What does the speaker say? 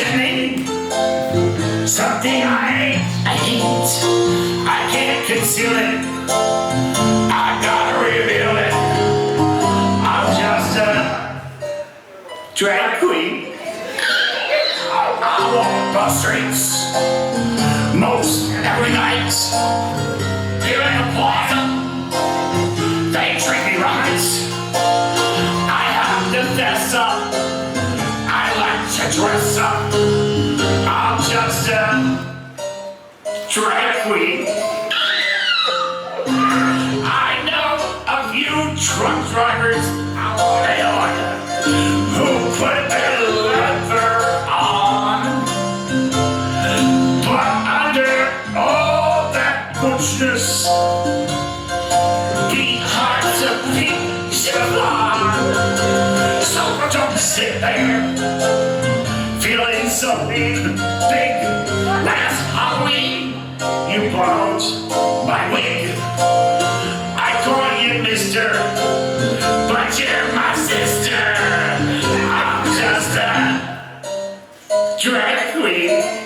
your name? Something I hate. I can't conceal it. I gotta reveal it. I'm just a drag queen. I walk the streets most every night. Here in the plaza, they treat me right. I have to fess up. I like to dress up. I'm just a drag queen. I know a few truck drivers out there who put their leather on, but under all that butchness, the heart's a pink Chevron. So don't sit there feeling so big. Last Halloween, you borrowed my wig. I call you mister, but you're my sister. I'm just a drag queen.